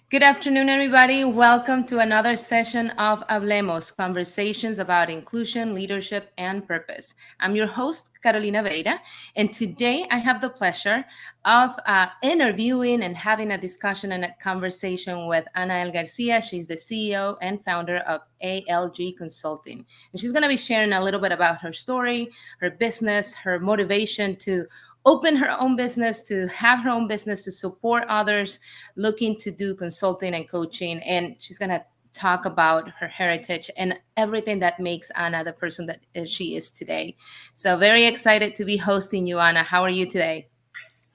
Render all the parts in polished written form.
Good afternoon, everybody. Welcome to another session of Hablemos, conversations about inclusion, leadership, and purpose. I'm your host, Carolina Veira, and today I have the pleasure of interviewing and having a discussion and a conversation with Anna Garcia. She's the CEO and founder of ALG Consulting, and she's going to be sharing a little bit about her story, her business, her motivation to open her own business, to have her own business, to support others looking to do consulting and coaching. And she's going to talk about her heritage and everything that makes Anna the person that she is today. So very excited to be hosting you, Anna. How are you today?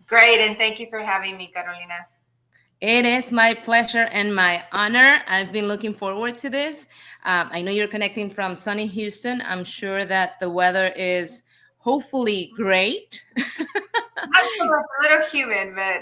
Great, and thank you for having me, Carolina. It is my pleasure and my honor. I've been looking forward to this. I know you're connecting from sunny Houston. I'm sure that the weather is hopefully great. Not so much, a little humid, but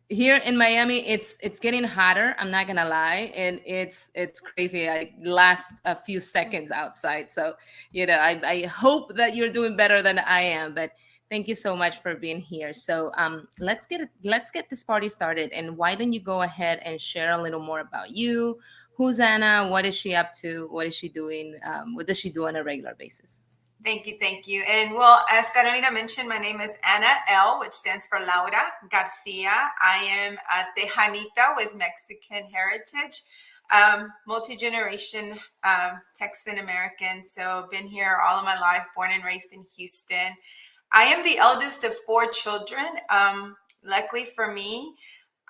Here in Miami, it's getting hotter. I'm not gonna lie, and it's crazy. I last a few seconds outside, so I hope that you're doing better than I am. But thank you so much for being here. So let's get this party started. And why don't you go ahead and share a little more about you? Who's Anna? What is she up to? What is she doing? What does she do on a regular basis? thank you. And well, as Carolina mentioned, my name is Anna L, which stands for Laura Garcia. I am a Tejanita with Mexican heritage, multi-generation Texan American. So been here all of my life, born and raised in Houston. I am the eldest of four children. Luckily for me,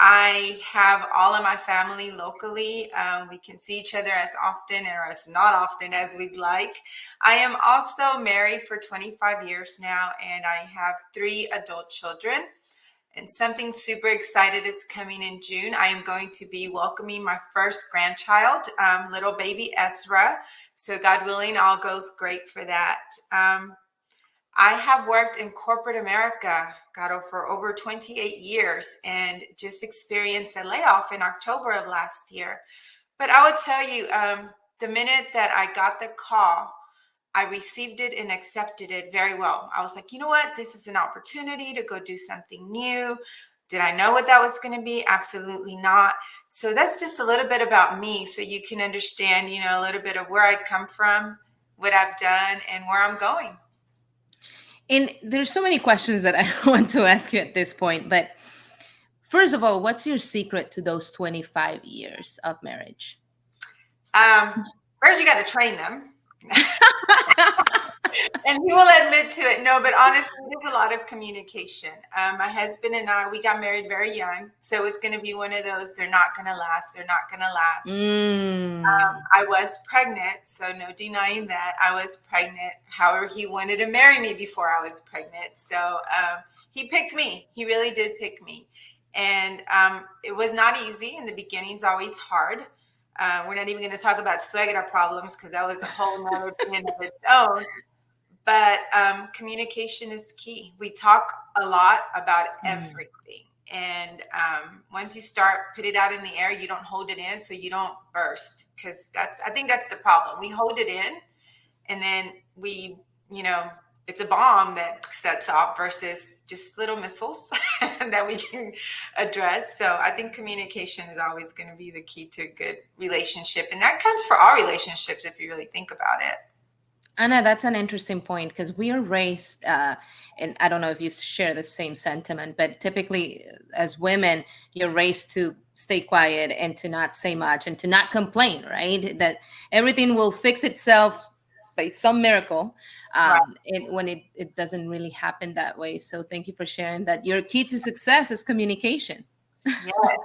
I have all of my family locally. We can see each other as often or as not often as we'd like. I am also married for 25 years now, and I have three adult children. And something super excited is coming in June. I am going to be welcoming my first grandchild, little baby Ezra. So God willing, all goes great for that. I have worked in corporate America, Gato, for over 28 years and just experienced a layoff in October of last year. But I would tell you, the minute that I got the call, I received it and accepted it very well. I was like, you know what? This is an opportunity to go do something new. Did I know what that was going to be? Absolutely not. So that's just a little bit about me, so you can understand, a little bit of where I'd come from, what I've done, and where I'm going. And there's so many questions that I want to ask you at this point. But first of all, what's your secret to those 25 years of marriage? First, you got to train them. And he will admit to it. No, but honestly, there's a lot of communication. My husband and I, we got married very young. So it's going to be one of those, they're not going to last. They're not going to last. I was pregnant, so no denying that. I was pregnant. However, he wanted to marry me before I was pregnant. So he picked me. He really did pick me. And it was not easy. In the beginning, it's always hard. We're not even going to talk about suegra problems because that was a whole nother thing of its own. But communication is key. We talk a lot about everything. And once you start, put it out in the air, you don't hold it in so you don't burst. Because I think that's the problem. We hold it in and then it's a bomb that sets off versus just little missiles that we can address. So I think communication is always going to be the key to a good relationship. And that counts for all relationships if you really think about it. Anna, that's an interesting point because we are raised, and I don't know if you share the same sentiment, but typically as women, you're raised to stay quiet and to not say much and to not complain, right? That everything will fix itself by some miracle when it doesn't really happen that way. So thank you for sharing that. Your key to success is communication. Yes.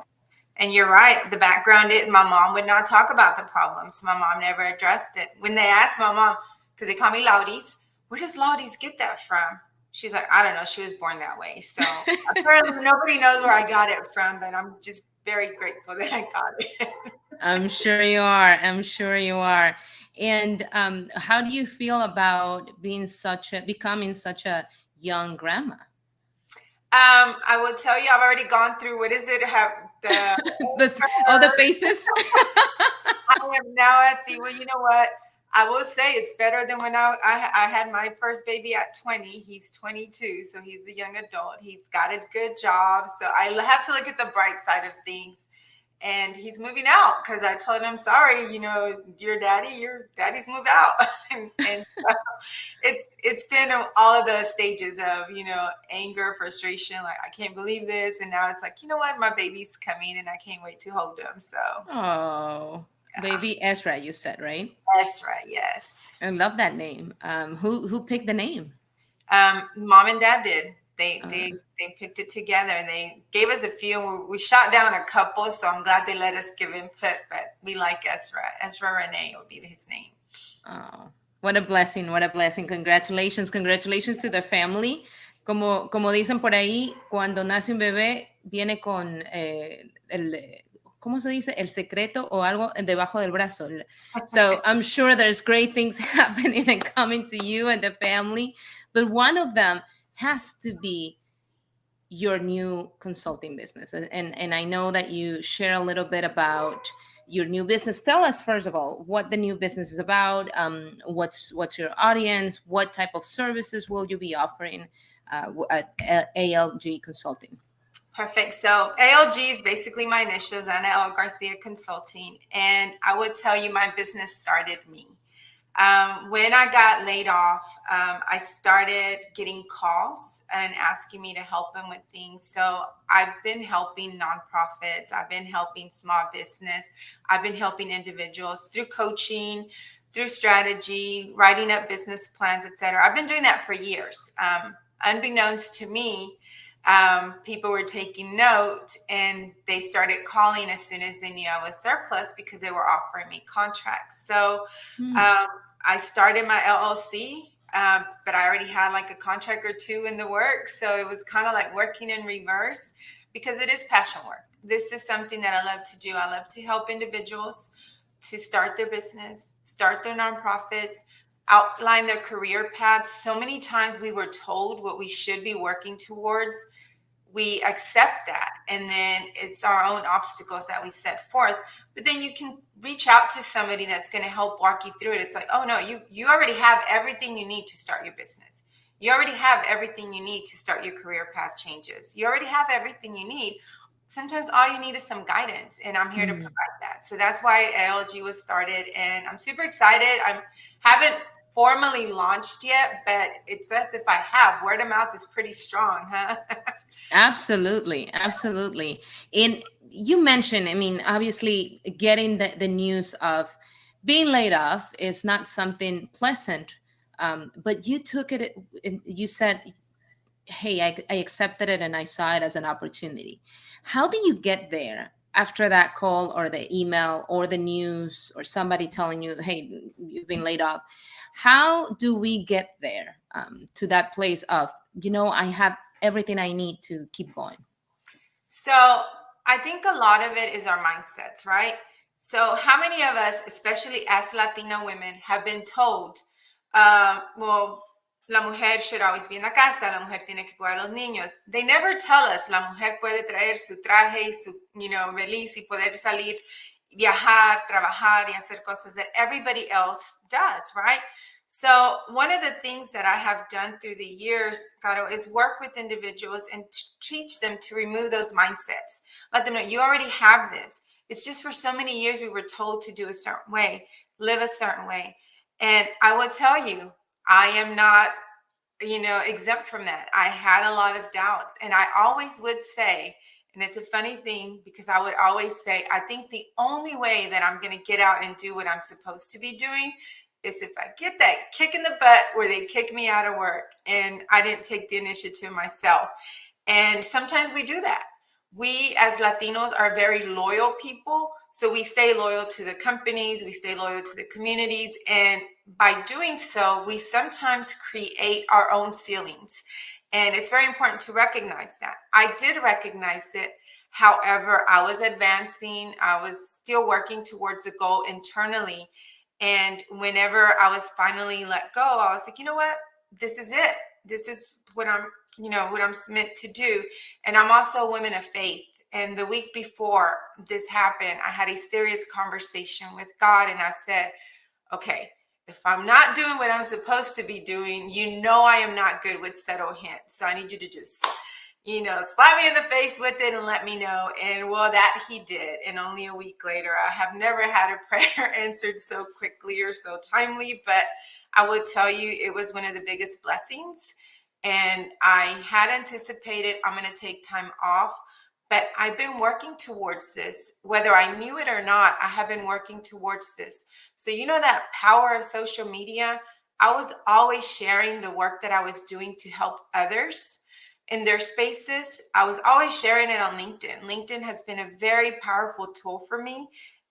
And you're right. The background is my mom would not talk about the problems. My mom never addressed it. When they asked my mom, because they call me Laudis, where does Laudis get that from? She's like, I don't know. She was born that way. So apparently nobody knows where I got it from, but I'm just very grateful that I got it. I'm sure you are. I'm sure you are. And how do you feel about becoming such a young grandma? I will tell you, I've already gone through, what is it? All the faces. I am now at well, you know what? I will say it's better than when I had my first baby at 20. He's 22, so he's a young adult. He's got a good job. So I have to look at the bright side of things. And he's moving out because I told him, sorry, your daddy's moved out. and so it's been all of the stages of, anger, frustration, like, I can't believe this. And now it's like, you know what, my baby's coming and I can't wait to hold him. So. Oh, Yeah. baby Ezra, you said, right? Ezra, yes. I love that name. Who picked the name? Mom and dad did. They picked it together. They gave us a few. We shot down a couple, so I'm glad they let us give input. But we like Ezra. Ezra Rene would be his name. Oh, what a blessing! What a blessing! Congratulations to the family. Como dicen por ahí, cuando nace un bebé viene con ¿cómo se dice? El secreto o algo debajo del brazo. So I'm sure there's great things happening and coming to you and the family, but one of them has to be your new consulting business. And I know that you share a little bit about your new business. Tell us, first of all, what the new business is about. What's your audience? What type of services will you be offering at ALG Consulting? Perfect. So ALG is basically my initials, Anna Garcia Consulting. And I would tell you my business started me. When I got laid off, I started getting calls and asking me to help them with things. So I've been helping nonprofits. I've been helping small business. I've been helping individuals through coaching, through strategy, writing up business plans, etc. I've been doing that for years. Unbeknownst to me, people were taking note and they started calling as soon as they knew I was surplus because they were offering me contracts. So I started my LLC, but I already had like a contract or two in the works. So it was kind of like working in reverse because it is passion work. This is something that I love to do. I love to help individuals to start their business, start their nonprofits, outline their career paths. So many times we were told what we should be working towards. We accept that, and then it's our own obstacles that we set forth. But then you can reach out to somebody that's going to help walk you through it. It's like, oh no, you already have everything you need to start your business. You already have everything you need to start your career path changes. You already have everything you need. Sometimes all you need is some guidance, and I'm here to provide that. So that's why ALG was started, and I'm super excited. I haven't formally launched yet, but it's as if I have. Word of mouth is pretty strong, huh? Absolutely. And you mentioned, I mean, obviously getting the news of being laid off is not something pleasant, but you took it, you said, hey, I accepted it and I saw it as an opportunity. How did you get there after that call or the email or the news or somebody telling you, hey, you've been laid off? How do we get there to that place of, I have everything I need to keep going? So I think a lot of it is our mindsets, right? So how many of us, especially as Latino women, have been told, well, la mujer should always be en la casa, la mujer tiene que cuidar a los niños. They never tell us, la mujer puede traer su traje y su, beliz y poder salir, viajar, trabajar y hacer cosas that everybody else does, right? So one of the things that I have done through the years, Caro, is work with individuals and teach them to remove those mindsets. Let them know you already have this. It's just for so many years we were told to do a certain way, live a certain way. And I will tell you, I am not, exempt from that. I had a lot of doubts. And I always would say, and it's a funny thing because I would always say, I think the only way that I'm going to get out and do what I'm supposed to be doing is if I get that kick in the butt where they kick me out of work and I didn't take the initiative myself. And sometimes we do that. We as Latinos are very loyal people. So we stay loyal to the companies, we stay loyal to the communities. And by doing so, we sometimes create our own ceilings. And it's very important to recognize that. I did recognize it. However, I was advancing. I was still working towards a goal internally. And whenever I was finally let go, I was like, you know what? This is it. This is what I'm meant to do. And I'm also a woman of faith. And the week before this happened, I had a serious conversation with God. And I said, okay, if I'm not doing what I'm supposed to be doing, I am not good with subtle hints. So I need you to just, slap me in the face with it and let me know. And well, that he did. And only a week later, I have never had a prayer answered so quickly or so timely, but I would tell you it was one of the biggest blessings. And I had anticipated I'm going to take time off, but I've been working towards this. Whether I knew it or not, I have been working towards this. So, that power of social media, I was always sharing the work that I was doing to help others in their spaces. I was always sharing it on LinkedIn. LinkedIn has been a very powerful tool for me.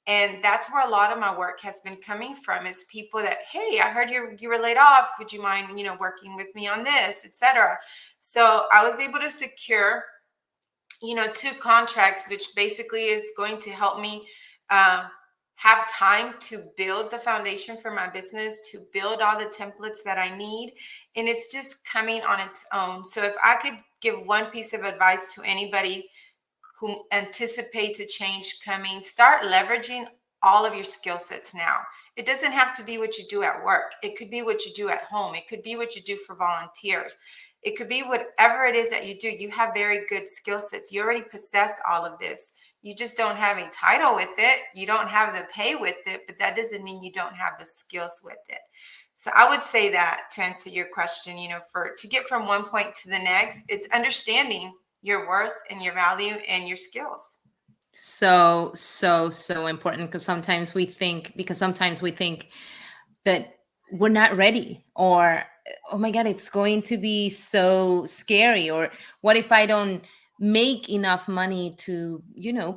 And that's where a lot of my work has been coming from, is people that, hey, I heard you were laid off. Would you mind, working with me on this, etc. So I was able to secure, 2 contracts, which basically is going to help me have time to build the foundation for my business, to build all the templates that I need. And it's just coming on its own. So if I could give one piece of advice to anybody who anticipates a change coming, start leveraging all of your skill sets now. It doesn't have to be what you do at work. It could be what you do at home. It could be what you do for volunteers. It could be whatever it is that you do. You have very good skill sets. You already possess all of this. You just don't have a title with it. You don't have the pay with it, but that doesn't mean you don't have the skills with it. So I would say that, to answer your question, to get from one point to the next, it's understanding your worth and your value and your skills. So important, because sometimes we think that we're not ready, or oh my God, it's going to be so scary, or what if I don't make enough money to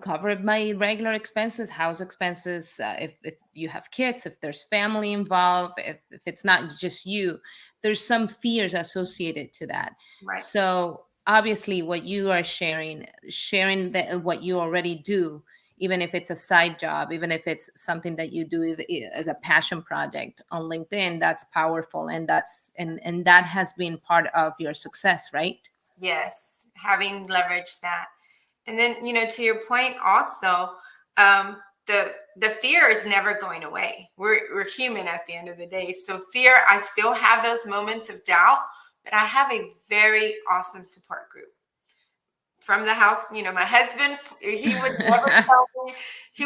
cover my regular expenses, house expenses, if you have kids, if there's family involved, if it's not just you, there's some fears associated to that. Right. So obviously what you are sharing that what you already do, even if it's a side job, even if it's something that you do as a passion project on LinkedIn, that's powerful. And that has been part of your success, right? Yes, having leveraged that. And then, to your point also, the fear is never going away. We're human at the end of the day. So fear, I still have those moments of doubt, but I have a very awesome support group. From the house, my husband, he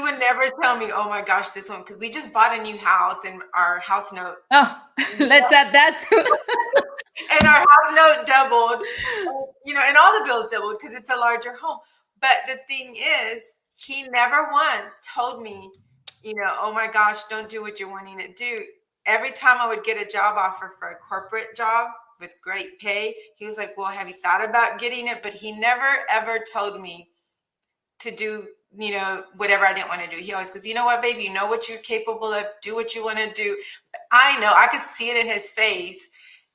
would never tell me, oh my gosh, this one, because we just bought a new house and our house note. Oh, let's add that too. And our house note doubled, and all the bills doubled because it's a larger home. But the thing is, he never once told me, oh my gosh, don't do what you're wanting to do. Every time I would get a job offer for a corporate job with great pay, he was like, well, have you thought about getting it? But he never, ever told me to do, whatever I didn't want to do. He always goes, you know what, baby, you know what you're capable of, do what you want to do. I know, I could see it in his face.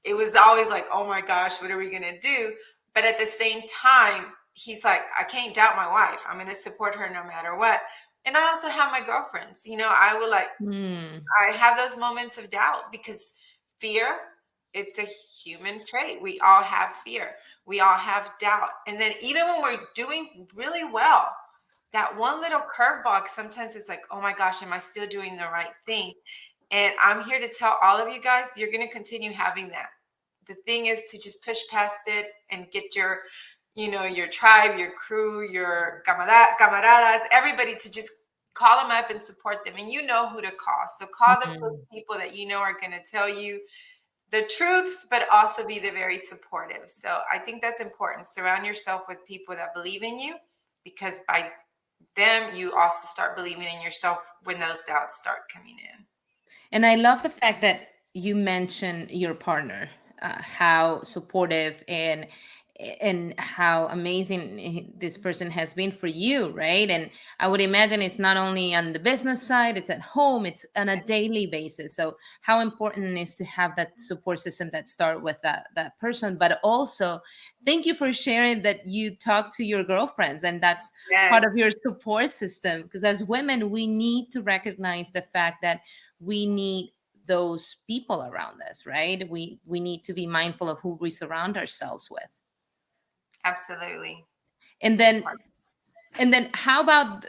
It was always like, oh my gosh, what are we going to do? But at the same time, he's like, I can't doubt my wife. I'm going to support her no matter what. And I also have my girlfriends, I would I have those moments of doubt, because fear, it's a human trait. We all have fear. We all have doubt. And then even when we're doing really well, that one little curveball, sometimes it's like, oh my gosh, am I still doing the right thing? And I'm here to tell all of you guys, you're going to continue having that. The thing is to just push past it and get your, your tribe, your crew, your camaradas, everybody, to just call them up and support them. And you know who to call. So call the people that are going to tell you the truths, but also be the very supportive. So I think that's important. Surround yourself with people that believe in you, because by them, you also start believing in yourself when those doubts start coming in. And I love the fact that you mentioned your partner, how supportive and how amazing this person has been for you, right? And I would imagine it's not only on the business side, it's at home, it's on a daily basis. So how important it is to have that support system that start with that person. But also, thank you for sharing that you talk to your girlfriends, and that's part of your support system. Because as women, we need to recognize the fact that we need those people around us, right? We need to be mindful of who we surround ourselves with. Absolutely. And then And then how about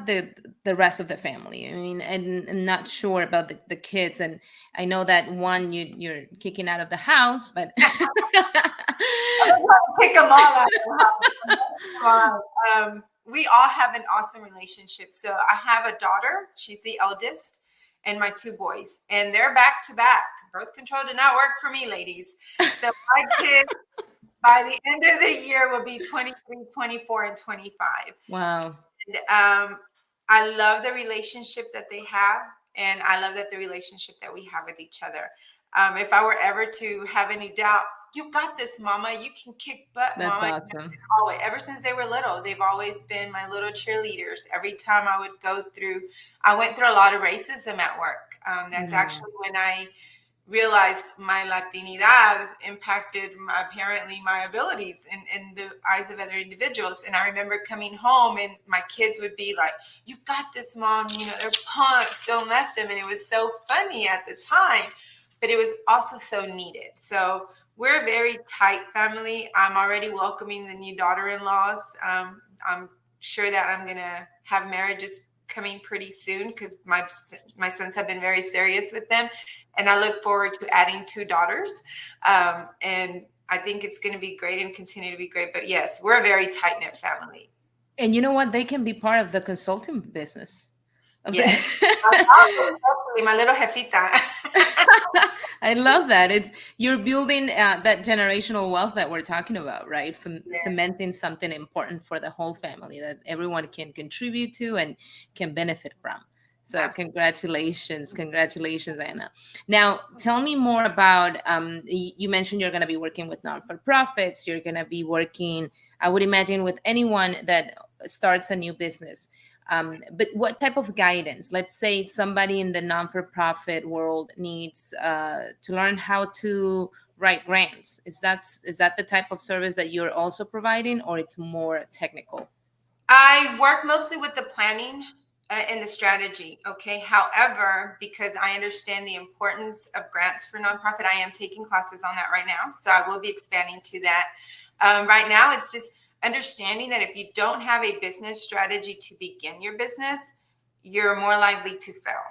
the rest of the family? I mean, and I'm not sure about the kids. And I know that one you're kicking out of the house, but I'm gonna pick them all out. We all have an awesome relationship. So I have a daughter, she's the eldest, and my two boys, and they're back to back. Birth control did not work for me, ladies. So my kids by the end of the year will be 23, 24, and 25. Wow, And, I love the relationship that they have, and I love that the relationship that we have with each other. If I were ever to have any doubt, you got this, mama. You can kick butt, that's mama. awesome. Always, ever since they were little, they've always been my little cheerleaders. Every time I went through a lot of racism at work. That's Yeah. actually when I realized my Latinidad impacted apparently my abilities in the eyes of other individuals. And I remember coming home and my kids would be like, "You got this, mom. You know, they're punks. Don't let them." And it was so funny at the time, but it was also so needed. So we're a very tight family. I'm already welcoming the new daughter-in-laws. I'm sure that I'm going to have marriages coming pretty soon because my sons have been very serious with them, and I look forward to adding two daughters. And I think it's going to be great and continue to be great. But yes, we're a very tight knit family. And you know what? They can be part of the consulting business of the Yes, my little jefita. I love that. It's you're building that generational wealth that we're talking about, right? From Yes, cementing something important for the whole family that everyone can contribute to and can benefit from. So absolutely. congratulations, Anna. Now, tell me more about. You mentioned you're going to be working with non-for-profits. You're going to be working, I would imagine, with anyone that starts a new business. But what type of guidance? Let's say somebody in the non-for-profit world needs to learn how to write grants. Is that the type of service that you're also providing, or it's more technical? I work mostly with the planning and the strategy. Okay. However, because I understand the importance of grants for nonprofit, I am taking classes on that right now. So I will be expanding to that. Right now, it's just understanding that if you don't have a business strategy to begin your business, you're more likely to fail.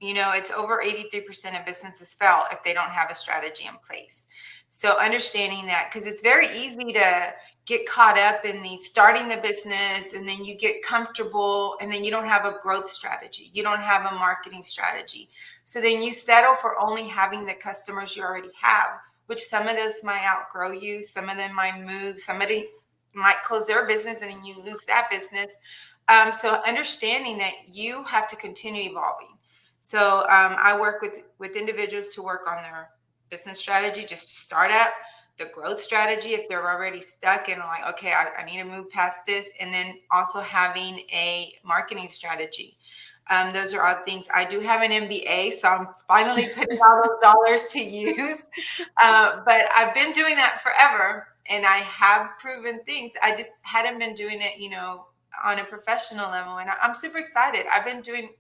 You know, it's over 83% of businesses fail if they don't have a strategy in place. So understanding that, because it's very easy to get caught up in the starting the business and then you get comfortable and then you don't have a growth strategy. You don't have a marketing strategy. So then you settle for only having the customers you already have, which some of those might outgrow you. Some of them might move. Somebody might close their business and then you lose that business. So understanding that you have to continue evolving. So I work with individuals to work on their business strategy, just to start up the growth strategy if they're already stuck and like, okay, I need to move past this, and then also having a marketing strategy. Those are all things. I do have an MBA, so I'm finally putting all those dollars to use. But I've been doing that forever, and I have proven things. I just hadn't been doing it, on a professional level, and I'm super excited. I've been doing,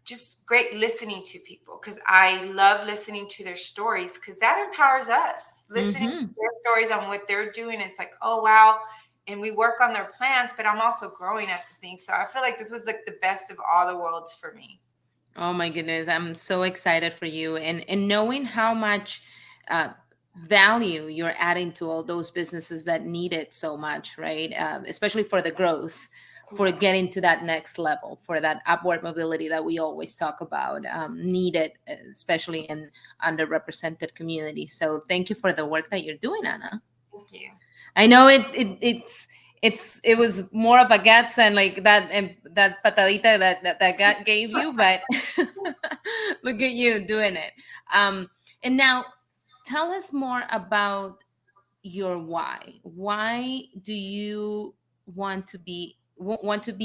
just great listening to people because I love listening to their stories because that empowers us. Listening to Hmm. their stories on what they're doing, it's like, oh wow. And we work on their plans, but I'm also growing at the thing. So I feel like this was like the best of all the worlds for me. Oh my goodness, I'm so excited for you, and knowing how much uh, value you're adding to all those businesses that need it so much, right? Especially for the growth, for Yeah. getting to that next level, for that upward mobility that we always talk about, needed, especially in underrepresented communities. So thank you for the work that you're doing, Anna. Thank you. I know it was more of a guts and like that and that patadita that God gave you, but look at you doing it. And now tell us more about your why. Why do you want to be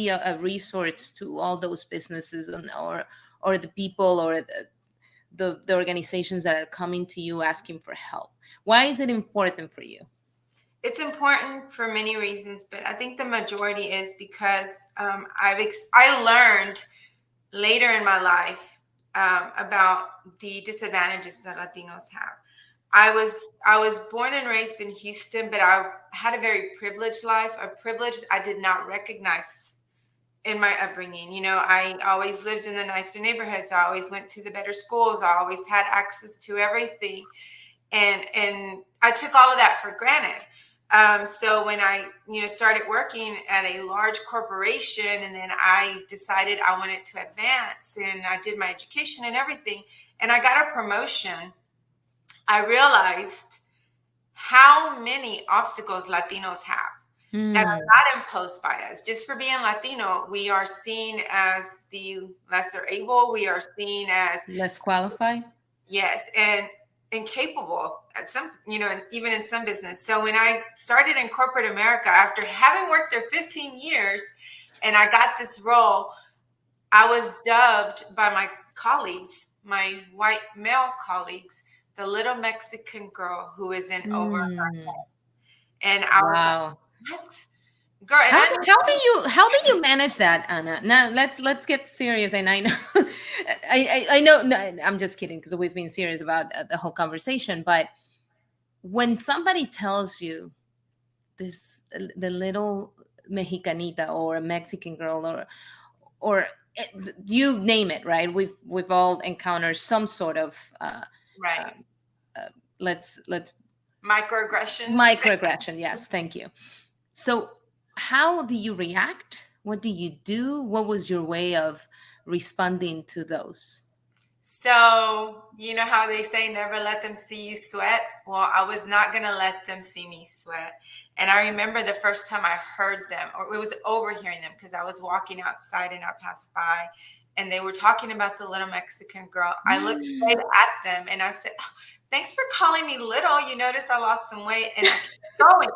a resource to all those businesses or the people or the organizations that are coming to you asking for help? Why is it important for you? It's important for many reasons, but I think the majority is because I learned later in my life about the disadvantages that Latinos have. I was born and raised in Houston, but I had a very privileged life, a privilege I did not recognize in my upbringing. I always lived in the nicer neighborhoods. I always went to the better schools. I always had access to everything. And I took all of that for granted. So when I, started working at a large corporation, and then I decided I wanted to advance, and I did my education and everything, and I got a promotion, I realized how many obstacles Latinos have that are not imposed by us. Just for being Latino, we are seen as the lesser able. We are seen as less qualified. yes, and incapable at some, and even in some business. So when I started in corporate America, after having worked there 15 years, and I got this role, I was dubbed by my colleagues, my white male colleagues, the little Mexican girl who is in over her head. And I was like, what? Girl, and How do you manage that, Anna? Now let's get serious. And I know I know, no, I'm just kidding, because we've been serious about the whole conversation. But when somebody tells you this, the little Mexicanita or a Mexican girl, or you name it, right? We've all encountered some sort of right. let's Microaggression. Yes, thank you. So how do you react? What do you do? What was your way of responding to those? So, you know how they say never let them see you sweat? Well, I was not going to let them see me sweat. And I remember the first time I heard them, or it was overhearing them, because I was walking outside and I passed by and they were talking about the little Mexican girl. I looked straight at them and I said, thanks for calling me little. You notice I lost some weight, and I kept going.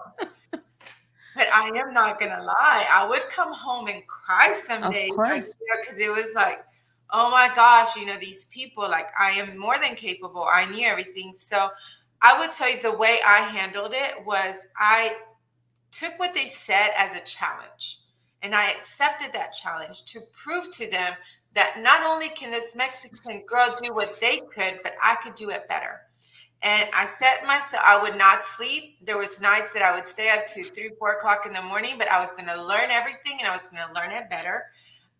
But I am not going to lie. I would come home and cry some days, because it was like, oh my gosh, these people, like, I am more than capable. I knew everything. So I would tell you, the way I handled it was I took what they said as a challenge, and I accepted that challenge to prove to them that not only can this Mexican girl do what they could, but I could do it better. And I set myself, I would not sleep. There was nights that I would stay up to 3, 4 o'clock in the morning, but I was going to learn everything, and I was going to learn it better.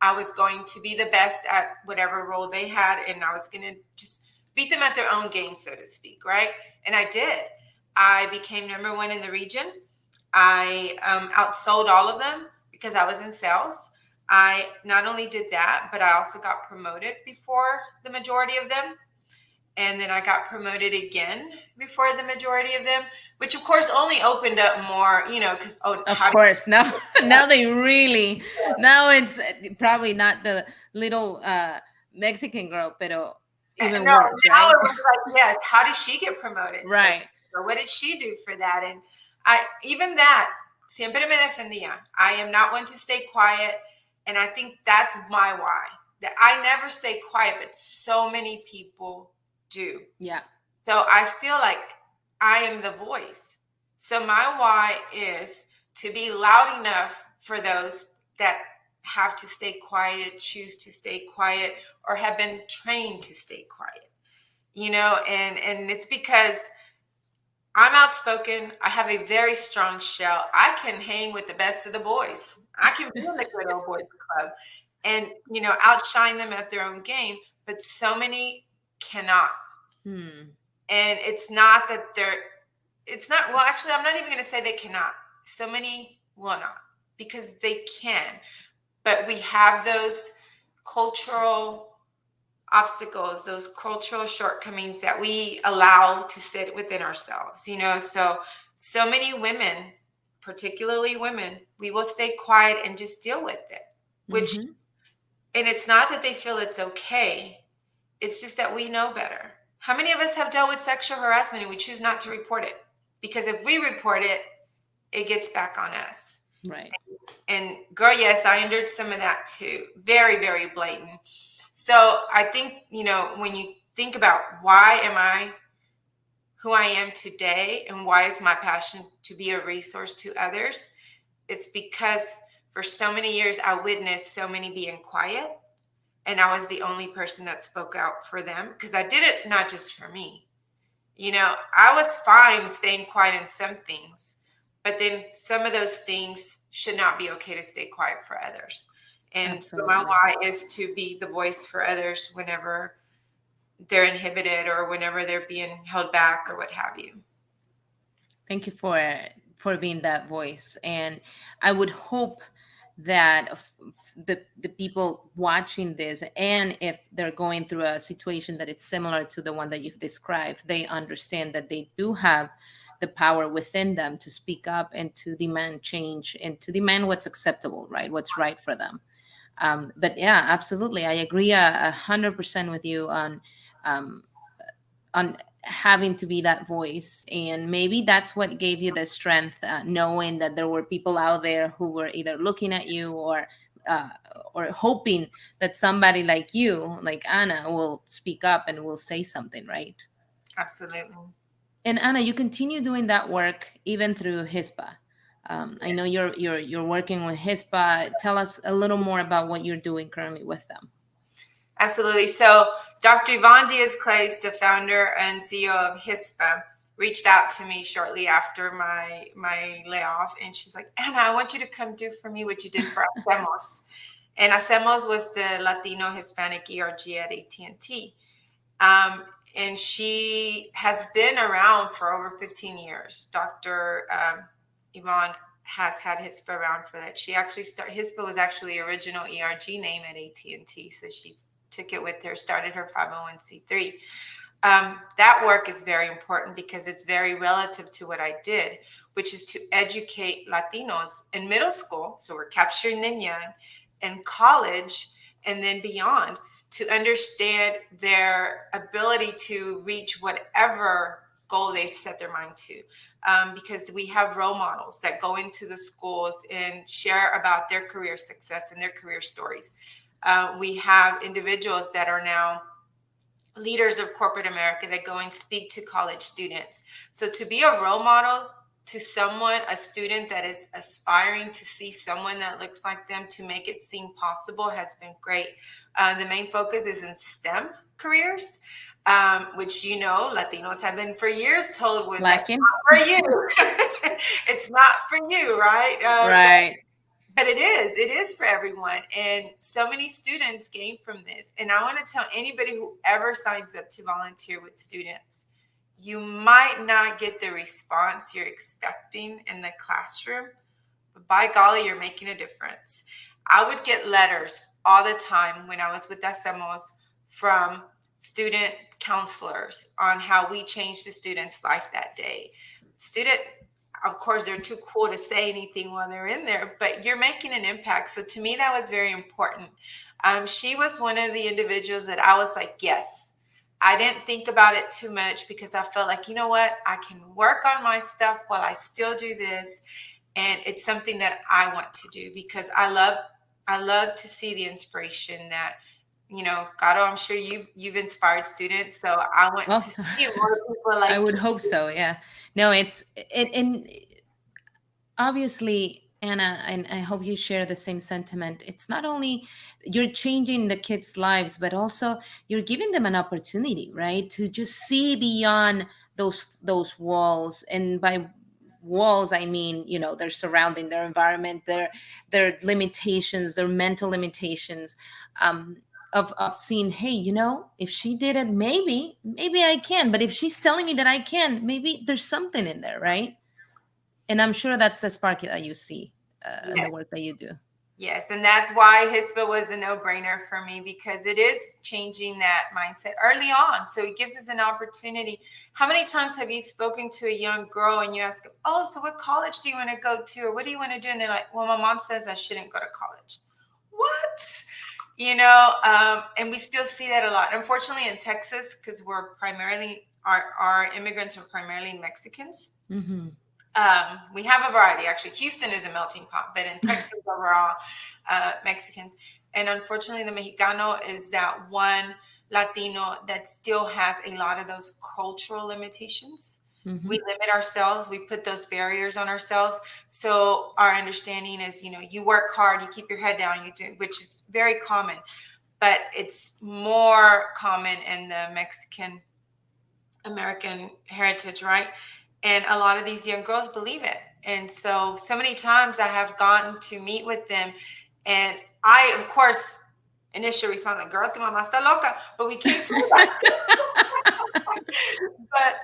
I was going to be the best at whatever role they had, and I was going to just beat them at their own game, so to speak, right? And I did. I became number 1 in the region. I outsold all of them because I was in sales. I not only did that, but I also got promoted before the majority of them. And then I got promoted again before the majority of them, which of course only opened up more, because now they really, now it's probably not the little Mexican girl, but even no, worse, now right? it was like, yes, how did she get promoted? Right. So what did she do for that? And even that, siempre me defendía. I am not one to stay quiet. And I think that's my why, that I never stay quiet, but so many people do. Yeah. So I feel like I am the voice. So my why is to be loud enough for those that have to stay quiet, choose to stay quiet, or have been trained to stay quiet, and it's because I'm outspoken. I have a very strong shell. I can hang with the best of the boys. I can be in the good old boys club and, outshine them at their own game, but so many cannot. And it's not that well, actually, I'm not even going to say they cannot. So many will not, because they can. But we have those cultural obstacles, those cultural shortcomings that we allow to sit within ourselves, so many women, particularly women, we will stay quiet and just deal with it, and it's not that they feel it's okay. It's just that we know better. How many of us have dealt with sexual harassment and we choose not to report it? Because if we report it, it gets back on us. Right. And girl, yes, I endured some of that too. Very, very blatant. So I think, when you think about why am I who I am today and why is my passion to be a resource to others, it's because for so many years I witnessed so many being quiet, and I was the only person that spoke out for them, because I did it not just for me. I was fine staying quiet in some things, but then some of those things should not be okay to stay quiet for others. And so my Absolutely. why is to be the voice for others whenever they're inhibited or whenever they're being held back or what have you. Thank you for being that voice. And I would hope that the people watching this, and if they're going through a situation that it's similar to the one that you've described, they understand that they do have the power within them to speak up and to demand change and to demand what's acceptable, right? What's right for them. But yeah, absolutely, I agree 100% with you um, on having to be that voice. And maybe that's what gave you the strength, knowing that there were people out there who were either looking at you uh, or hoping that somebody like you, like Anna, will speak up and will say something, right? Absolutely. And Anna, you continue doing that work even through HISPA. I know you're working with HISPA. Tell us a little more about what you're doing currently with them. Absolutely. So Dr. Yvonne Diaz-Clays, the founder and CEO of HISPA, reached out to me shortly after my layoff, and she's like, Anna, I want you to come do for me what you did for HACEMOS. And HACEMOS was the Latino Hispanic ERG at AT&T. And she has been around for over 15 years. Dr. Yvonne has had HISPA around for that. She actually HISPA was actually the original ERG name at AT&T. So she took it with her, started her 501c3. That work is very important because it's very relative to what I did, which is to educate Latinos in middle school. So we're capturing them young, in college, and then beyond, to understand their ability to reach whatever goal they set their mind to. Because we have role models that go into the schools and share about their career success and their career stories. We have individuals that are now leaders of corporate America that go and speak to college students. So to be a role model to someone, a student that is aspiring to see someone that looks like them, to make it seem possible, has been great. The main focus is in STEM careers, which, Latinos have been for years told, well, that's Lacking. not for you. It's not for you, right? Right. But it is for everyone. And so many students gain from this. And I want to tell anybody who ever signs up to volunteer with students, you might not get the response you're expecting in the classroom, but by golly, you're making a difference. I would get letters all the time when I was with HACEMOS from student counselors on how we changed the student's life that day. Of course, they're too cool to say anything while they're in there, but you're making an impact. So to me, that was very important. She was one of the individuals that I was like, yes. I didn't think about it too much because I felt like, you know what, I can work on my stuff while I still do this. And it's something that I want to do because I love to see the inspiration that, Gato, I'm sure you've inspired students. So I want Well, to see more people I like would you. hope so. Yeah. No, and obviously, Anna, and I hope you share the same sentiment. It's not only you're changing the kids' lives, but also you're giving them an opportunity, right, to just see beyond those walls. And by walls, I mean, their surrounding, their environment, their limitations, their mental limitations. Of seeing, hey, if she did it, maybe I can. But if she's telling me that I can, maybe there's something in there, right? And I'm sure that's the spark that you see in the Yes. work that you do. Yes, and that's why HISPA was a no-brainer for me, because it is changing that mindset early on. So it gives us an opportunity. How many times have you spoken to a young girl and you ask, oh, so what college do you want to go to? Or what do you want to do? And they're like, well, my mom says I shouldn't go to college. What? And we still see that a lot. Unfortunately, in Texas, because our immigrants are primarily Mexicans. Mm-hmm. We have a variety. Actually, Houston is a melting pot, but in Texas overall, Mexicans. And unfortunately, the Mexicano is that one Latino that still has a lot of those cultural limitations. Mm-hmm. We limit ourselves. We put those barriers on ourselves. So our understanding is, you work hard, you keep your head down, which is very common, but it's more common in the Mexican American heritage, right? And a lot of these young girls believe it. And so many times I have gotten to meet with them, and I, of course, initial response like, "Girl, tu mamá está loca," but we can't say that. But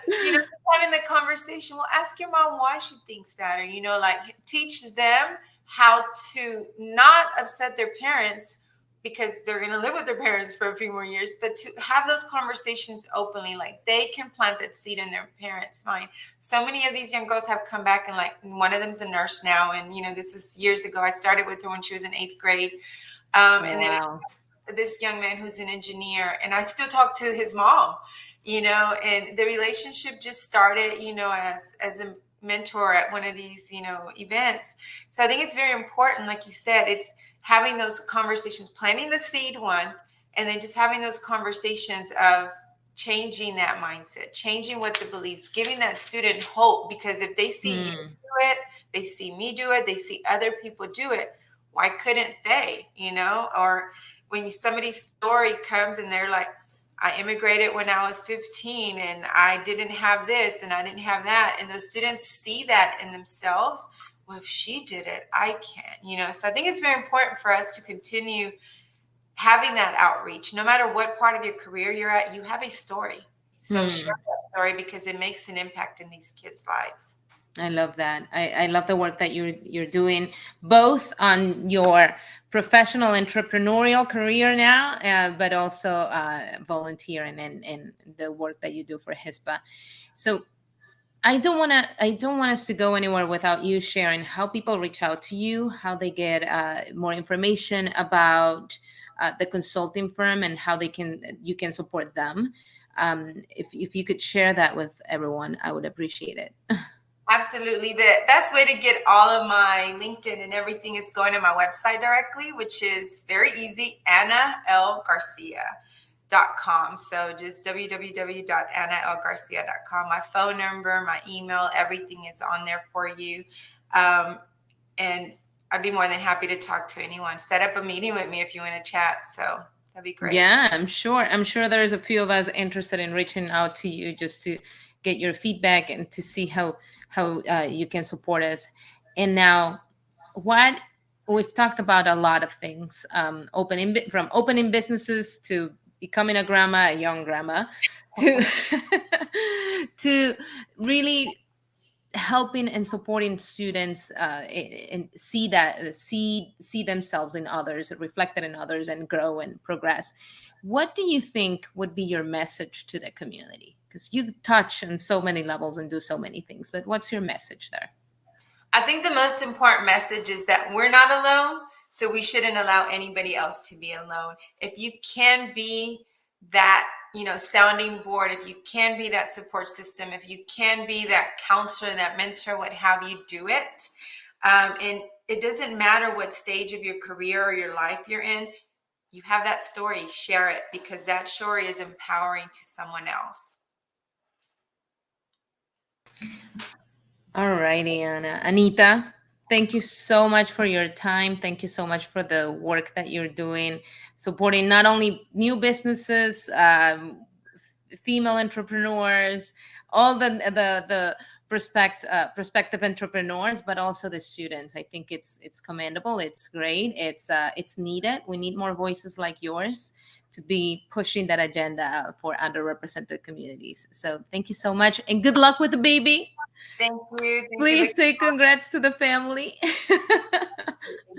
having the conversation, well, ask your mom why she thinks that, or like teach them how to not upset their parents because they're going to live with their parents for a few more years, but to have those conversations openly, like they can plant that seed in their parents' mind. So many of these young girls have come back, and like one of them's a nurse now, and this is years ago. I started with her when she was in 8th grade, and then this young man who's an engineer, and I still talk to his mom, and the relationship just started, as a mentor at one of these, events. So I think it's very important, like you said, it's having those conversations, planting the seed one, and then just having those conversations of changing that mindset, changing what the beliefs, giving that student hope, because if they see you do it, they see me do it, they see other people do it, why couldn't they, or when somebody's story comes and they're like, I immigrated when I was 15 and I didn't have this and I didn't have that. And those students see that in themselves. Well, if she did it, I can, So I think it's very important for us to continue having that outreach. No matter what part of your career you're at, you have a story. So share that story because it makes an impact in these kids' lives. I love that. I love the work that you're doing, both on your professional entrepreneurial career now, but also volunteering and the work that you do for HISPA. So I don't want us to go anywhere without you sharing how people reach out to you, how they get more information about the consulting firm and how you can support them. If you could share that with everyone, I would appreciate it. Absolutely. The best way to get all of my LinkedIn and everything is going to my website directly, which is very easy, AnnaLGarcia.com. So just www.AnnaLGarcia.com. My phone number, my email, everything is on there for you. And I'd be more than happy to talk to anyone. Set up a meeting with me if you want to chat. So that'd be great. Yeah, I'm sure there's a few of us interested in reaching out to you just to get your feedback and to see how you can support us. And now, what we've talked about a lot of things, from opening businesses to becoming a young grandma, to to really helping and supporting students and see themselves in others, reflected in others, and grow and progress. What do you think would be your message to the community? Because you touch on so many levels and do so many things, but what's your message there? I think the most important message is that we're not alone, so we shouldn't allow anybody else to be alone. If you can be that, sounding board, if you can be that support system, if you can be that counselor, that mentor, what have you, do it. And it doesn't matter what stage of your career or your life you're in. You have that story, share it, because that story is empowering to someone else. All righty, Anna. Anita, thank you so much for your time. Thank you so much for the work that you're doing, supporting not only new businesses, female entrepreneurs, all the prospective entrepreneurs, but also the students. I think it's commendable. It's great. It's needed. We need more voices like yours to be pushing that agenda for underrepresented communities. So thank you so much, and good luck with the baby. Thank you. Please say congrats to the family. Thank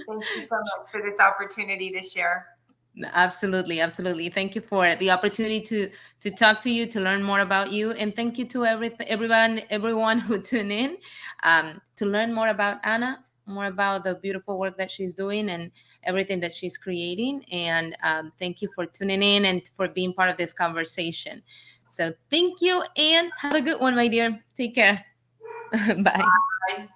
you so much for this opportunity to share. Absolutely. Thank you for the opportunity to talk to you, to learn more about you, and thank you to everyone who tuned in to learn more about Anna, more about the beautiful work that she's doing and everything that she's creating. And thank you for tuning in and for being part of this conversation. So thank you, and have a good one, my dear. Take care. Bye. Bye.